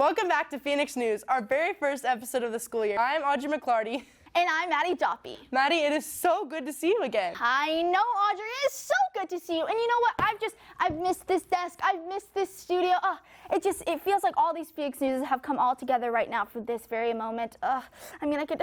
Welcome back to Phoenix News, our very first episode of the school year. I'm Audrey McClarty. And I'm Maddie Doppy. Maddie, it is so good to see you again. I know, Audrey. It is so good to see you. And you know what? I've missed this desk. I've missed this studio. It feels like all these Phoenix News have come all together right now for this very moment. I'm getting too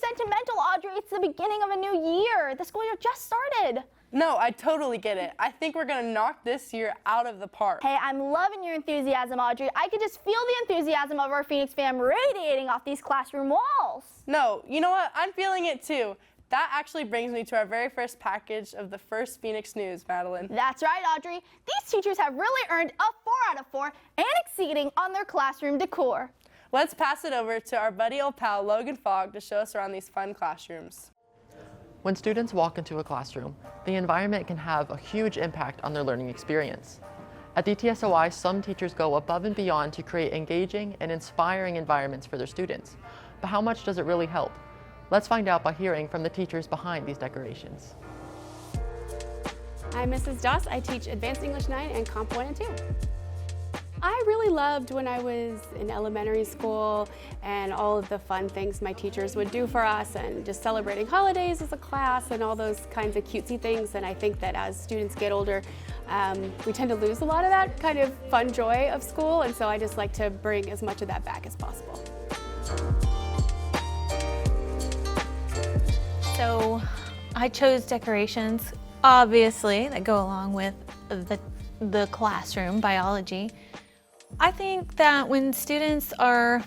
sentimental, Audrey. It's the beginning of a new year. The school year just started. No, I totally get it. I think we're gonna knock this year out of the park. Hey, I'm loving your enthusiasm, Audrey. I could just feel the enthusiasm of our Phoenix fam radiating off these classroom walls. No, you know what? I'm feeling it too. That actually brings me to our very first package of the first Phoenix News, Madeline. That's right, Audrey. These teachers have really earned a 4 out of 4 and exceeding on their classroom decor. Let's pass it over to our buddy old pal, Logan Fogg, to show us around these fun classrooms. When students walk into a classroom, the environment can have a huge impact on their learning experience. At DTSOI, some teachers go above and beyond to create engaging and inspiring environments for their students. But how much does it really help? Let's find out by hearing from the teachers behind these decorations. I'm Mrs. Doss. I teach Advanced English 9 and Comp 1 and 2. I really loved when I was in elementary school and all of the fun things my teachers would do for us and just celebrating holidays as a class and all those kinds of cutesy things. And I think that as students get older, we tend to lose a lot of that kind of fun joy of school. And so I just like to bring as much of that back as possible. So I chose decorations, obviously, that go along with the classroom, biology. I think that when students are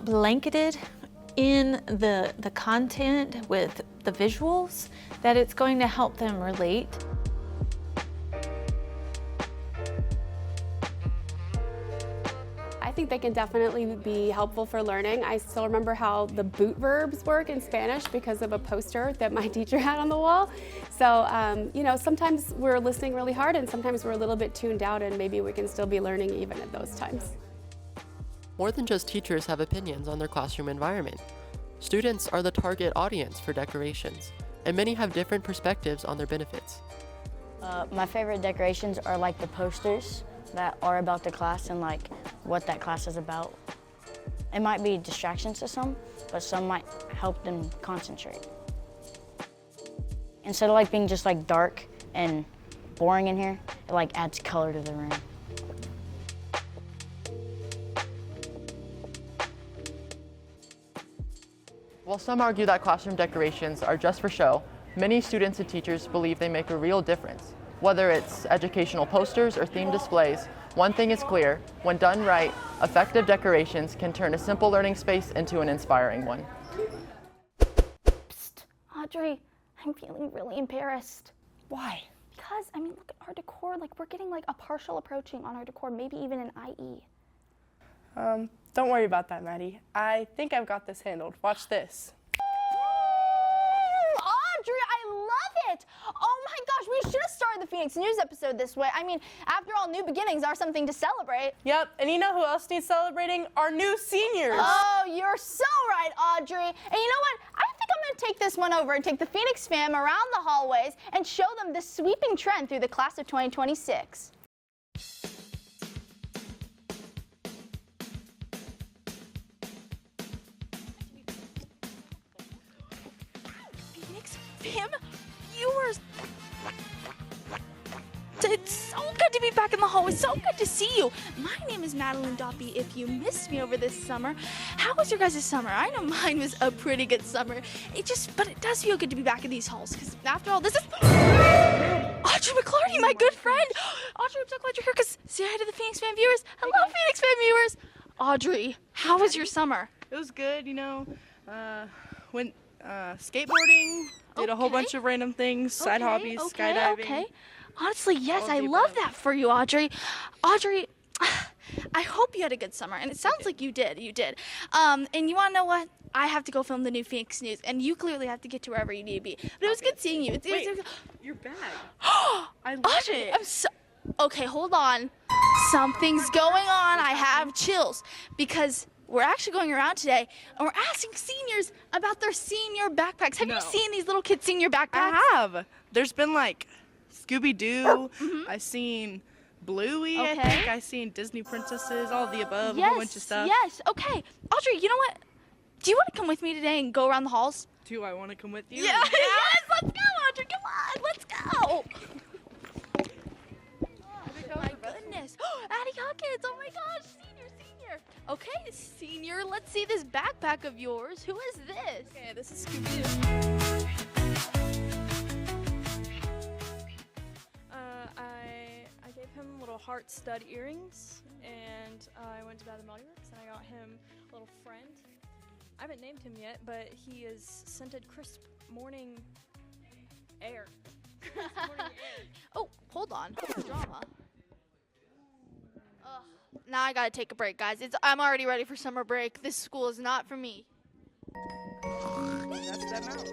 blanketed in the content with the visuals, that it's going to help them relate. I think they can definitely be helpful for learning. I still remember how the boot verbs work in Spanish because of a poster that my teacher had on the wall. So, you know, sometimes we're listening really hard and sometimes we're a little bit tuned out and maybe we can still be learning even at those times. More than just teachers have opinions on their classroom environment. Students are the target audience for decorations, and many have different perspectives on their benefits. My favorite decorations are like the posters that are about the class and like what that class is about. It might be distractions to some, but some might help them concentrate. Instead of like being just like dark and boring in here, it like adds color to the room. While some argue that classroom decorations are just for show, many students and teachers believe they make a real difference. Whether it's educational posters or themed displays, one thing is clear: when done right, effective decorations can turn a simple learning space into an inspiring one. Psst, Audrey, I'm feeling really embarrassed. Why? Because, I mean, look at our decor. Like, we're getting like a partial approaching on our decor, maybe even an IE. Don't worry about that, Maddie. I think I've got this handled. Watch this. Audrey, I love it! Oh my gosh, we should have started the Phoenix News episode this way. I mean, after all, new beginnings are something to celebrate. Yep, and you know who else needs celebrating? Our new seniors. Oh, you're so right, Audrey. And you know what? I think I'm going to take this one over and take the Phoenix fam around the hallways and show them the sweeping trend through the class of 2026. Phoenix fam viewers, it's so good to be back in the hallway. So good to see you. My name is Madeline Doppy. If you missed me over this summer, how was your guys' summer? I know mine was a pretty good summer. But it does feel good to be back in these halls, because after all, this is Audrey McClarty, my good friend. Audrey, I'm so glad you're here, because say hi to the Phoenix fan viewers. Hello, Phoenix fan viewers. Audrey, how was your summer? It was good, you know. Went skateboarding, did a whole bunch of random things, side hobbies, skydiving. Okay. Honestly, yes, I love that for you, Audrey. Audrey, I hope you had a good summer, and it sounds like you did. And you want to know what? I have to go film the new Phoenix News, and you clearly have to get to wherever you need to be. But it was good seeing you. Wait, your bag. I love Audrey, it. Okay, hold on. Something's going on. I have chills because we're actually going around today and we're asking seniors about their senior backpacks. Have you seen these little kids' senior backpacks? I have. There's been like Scooby-Doo. I've seen Bluey, I Okay. think. I seen Disney princesses, all of the above, a Yes, whole bunch of stuff. yes. Okay, Audrey, you know what? Do you want to come with me today and go around the halls? Do I want to come with you? Yeah. Yes, let's go, Audrey. Come on, let's go. Oh, my goodness. Addie Hawkins. Oh my gosh, senior. Okay, senior. Let's see this backpack of yours. Who is this? Okay, this is Scooby-Doo. I gave him little heart stud earrings, and I went to Bath and Body Works, and I got him a little friend. I haven't named him yet, but he is scented crisp morning air. Oh, hold on. Drama. Ugh. Now I gotta take a break, guys. I'm already ready for summer break. This school is not for me. That's them out.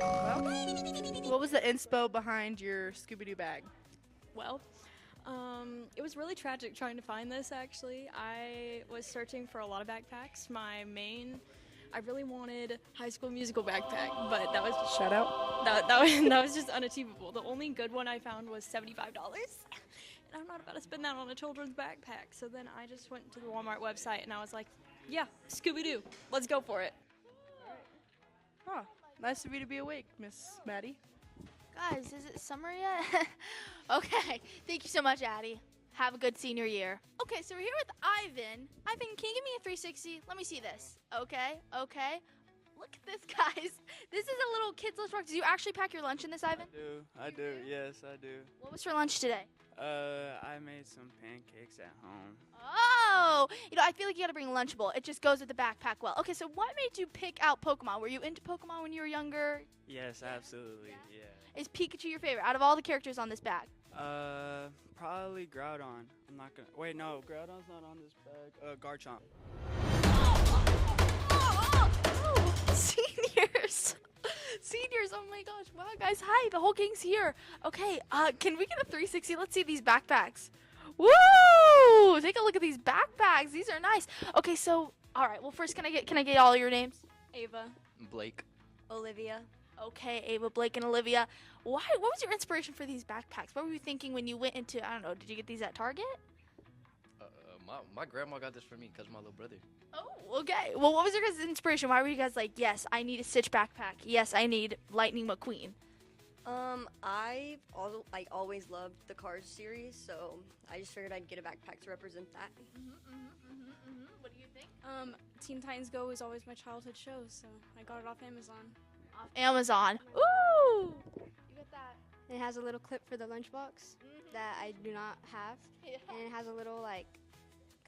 Well, what was the inspo behind your Scooby-Doo bag? Well, it was really tragic trying to find this, actually. I was searching for a lot of backpacks. I really wanted High School Musical backpack, but that was Shout out. that was just unachievable. The only good one I found was $75, and I'm not about to spend that on a children's backpack. So then I just went to the Walmart website, and I was like, yeah, Scooby-Doo, let's go for it. Huh. Nice of you to be awake, Miss Maddie. Guys, is it summer yet? Okay. Thank you so much, Addie. Have a good senior year. Okay, so we're here with Ivan. Ivan, can you give me a 360? Let me see this. Okay. Look at this, guys. This is a little kid's lunchbox. Do you actually pack your lunch in this, Ivan? I do, yes, I do. What was for lunch today? I made some pancakes at home. Oh, I feel like you gotta bring a Lunchable. It just goes with the backpack well. Okay, so what made you pick out Pokemon? Were you into Pokemon when you were younger? Yes, absolutely, yeah. Is Pikachu your favorite out of all the characters on this bag? Probably Groudon. I'm not gonna, wait, no, Groudon's not on this bag. Garchomp. Seniors, oh my gosh. Wow, guys, hi, the whole gang's here. Okay, can we get a 360? Let's see these backpacks. Woo! Take a look at these backpacks. These are nice. Okay, so, all right, well, first, can I get all your names? Ava. Blake. Olivia. Okay, Ava, Blake, and Olivia. What was your inspiration for these backpacks? What were you thinking when you went into, I don't know, did you get these at Target? My grandma got this for me because of my little brother. Oh, okay. Well, what was your guys' inspiration? Why were you guys like, yes, I need a Stitch backpack. Yes, I need Lightning McQueen. I've always loved the Cars series, so I just figured I'd get a backpack to represent that. What do you think? Teen Titans Go is always my childhood show, so I got it off Amazon. Off Amazon. Ooh! You got that. It has a little clip for the lunchbox that I do not have, and it has a little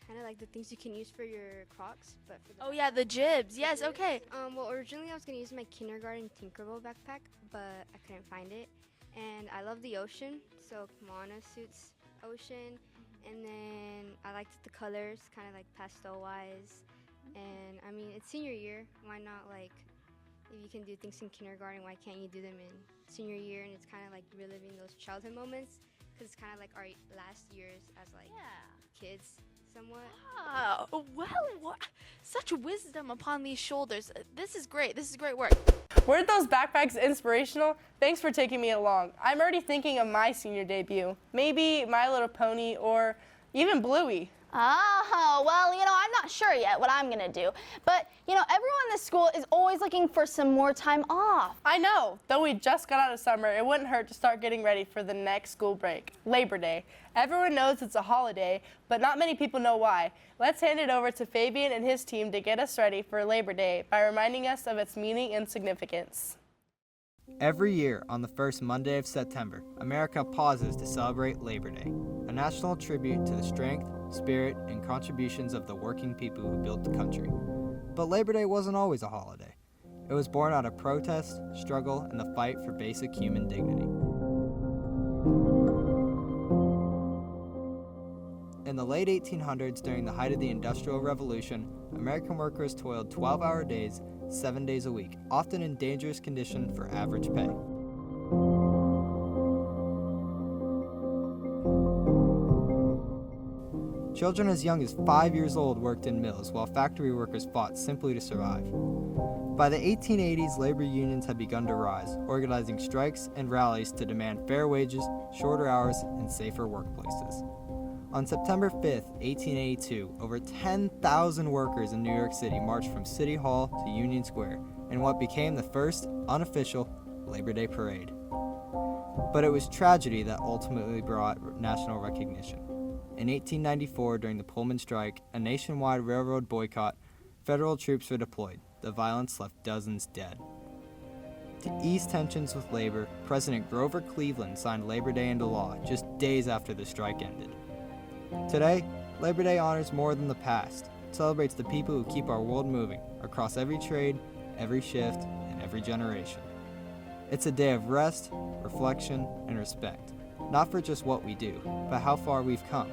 kind of like the things you can use for your Crocs, but for the Yeah, the jibs. Yes, okay. Well, originally I was gonna use my kindergarten Tinkerbell backpack, but I couldn't find it. And I love the ocean, so Moana suits ocean. And then I liked the colors, kind of like pastel-wise. And I mean, it's senior year. Why not if you can do things in kindergarten, why can't you do them in senior year? And it's kind of like reliving those childhood moments, because it's kind of like our last years as kids. Somewhat. Wow. Well, such wisdom upon these shoulders. This is great. This is great work. Weren't those backpacks inspirational? Thanks for taking me along. I'm already thinking of my senior debut. Maybe My Little Pony or even Bluey. Oh, well, I'm not sure yet what I'm gonna do. But, everyone in this school is always looking for some more time off. I know. Though we just got out of summer, it wouldn't hurt to start getting ready for the next school break, Labor Day. Everyone knows it's a holiday, but not many people know why. Let's hand it over to Fabian and his team to get us ready for Labor Day by reminding us of its meaning and significance. Every year, on the first Monday of September, America pauses to celebrate Labor Day, a national tribute to the strength, spirit, and contributions of the working people who built the country. But Labor Day wasn't always a holiday. It was born out of protest, struggle, and the fight for basic human dignity. In the late 1800s, during the height of the Industrial Revolution, American workers toiled 12-hour days, 7 days a week, often in dangerous condition for average pay. Children as young as 5 years old worked in mills, while factory workers fought simply to survive. By the 1880s, labor unions had begun to rise, organizing strikes and rallies to demand fair wages, shorter hours, and safer workplaces. On September 5th, 1882, over 10,000 workers in New York City marched from City Hall to Union Square in what became the first unofficial Labor Day parade. But it was tragedy that ultimately brought national recognition. In 1894, during the Pullman strike, a nationwide railroad boycott, federal troops were deployed. The violence left dozens dead. To ease tensions with labor, President Grover Cleveland signed Labor Day into law just days after the strike ended. Today, Labor Day honors more than the past. It celebrates the people who keep our world moving across every trade, every shift, and every generation. It's a day of rest, reflection, and respect, not for just what we do, but how far we've come.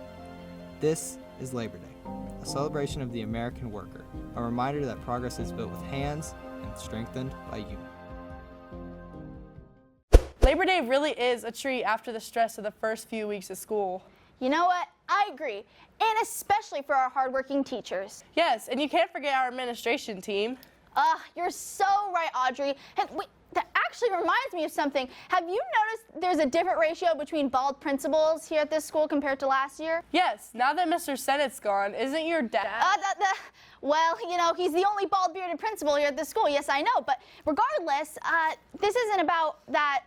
This is Labor Day, a celebration of the American worker, a reminder that progress is built with hands and strengthened by unity. Labor Day really is a treat after the stress of the first few weeks of school. You know what? I agree. And especially for our hardworking teachers. Yes, and you can't forget our administration team. You're so right, Audrey. And wait, that actually reminds me of something. Have you noticed there's a different ratio between bald principals here at this school compared to last year? Yes, now that Mr. Sennett's gone, isn't your dad? Well, you know, he's the only bald-bearded principal here at this school. Yes, I know. But regardless, this isn't about that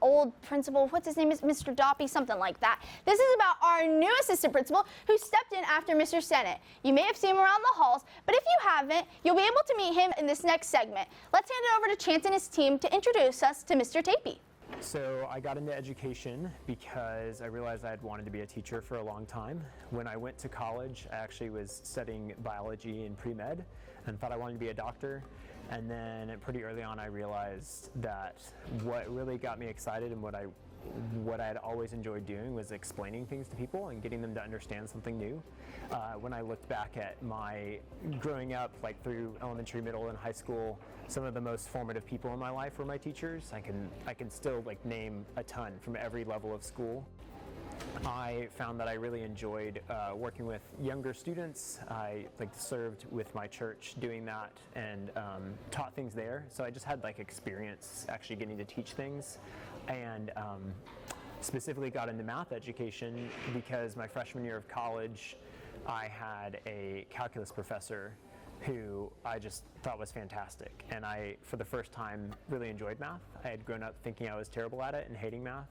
old principal. What's his name? Is Mr. Doppy? Something like that. This is about our new assistant principal who stepped in after Mr. Sennett. You may have seen him around the halls, but if you haven't, you'll be able to meet him in this next segment. Let's hand it over to Chance and his team to introduce us to Mr. Tapey. So I got into education because I realized I had wanted to be a teacher for a long time. When I went to college, I actually was studying biology and pre-med and thought I wanted to be a doctor. And then pretty early on, I realized that what really got me excited and what I had always enjoyed doing was explaining things to people and getting them to understand something new. When I looked back at my growing up, like through elementary, middle, and high school, some of the most formative people in my life were my teachers. I can still name a ton from every level of school. I found that I really enjoyed working with younger students. I served with my church doing that and taught things there. So I just had experience actually getting to teach things, and specifically got into math education because my freshman year of college, I had a calculus professor who I just thought was fantastic. And I, for the first time, really enjoyed math. I had grown up thinking I was terrible at it and hating math,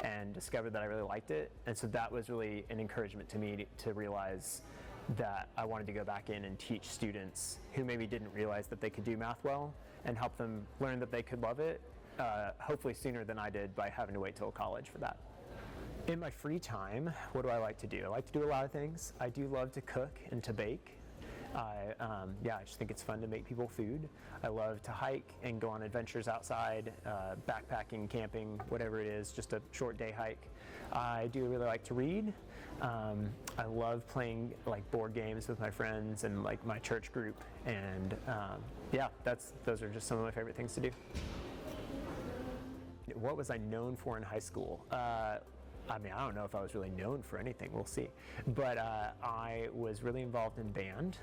and discovered that I really liked it. And so that was really an encouragement to me to realize that I wanted to go back in and teach students who maybe didn't realize that they could do math well and help them learn that they could love it, hopefully sooner than I did by having to wait till college for that. In my free time, what do I like to do? I like to do a lot of things. I do love to cook and to bake. I just think it's fun to make people food. I love to hike and go on adventures outside, backpacking, camping, whatever it is, just a short day hike. I do really like to read. I love playing board games with my friends and my church group, and those are just some of my favorite things to do. What was I known for in high school? I don't know if I was really known for anything, we'll see. But I was really involved in band.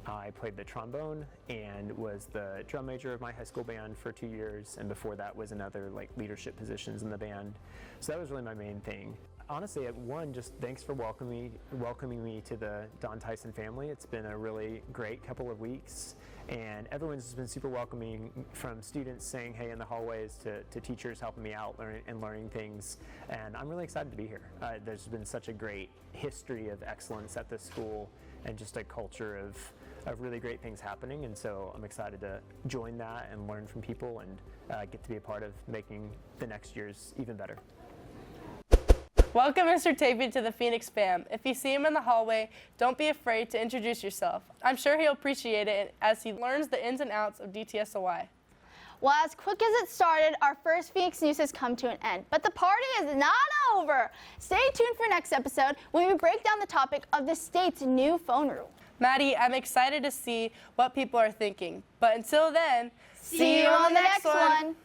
I played the trombone and was the drum major of my high school band for 2 years, and before that was in other leadership positions in the band. So that was really my main thing. Honestly, one, just thanks for welcoming me to the Don Tyson family. It's been a really great couple of weeks, and everyone's been super welcoming, from students saying hey in the hallways to teachers helping me out learning things, and I'm really excited to be here. There's been such a great history of excellence at this school and just a culture of really great things happening, and so I'm excited to join that and learn from people and get to be a part of making the next years even better. Welcome Mr. Tapey to the Phoenix fam. If you see him in the hallway, don't be afraid to introduce yourself. I'm sure he'll appreciate it as he learns the ins and outs of DTSOI. Well, as quick as it started, our first Phoenix News has come to an end. But the party is not over. Stay tuned for next episode when we break down the topic of the state's new phone rule. Maddie, I'm excited to see what people are thinking. But until then, see you on the next one.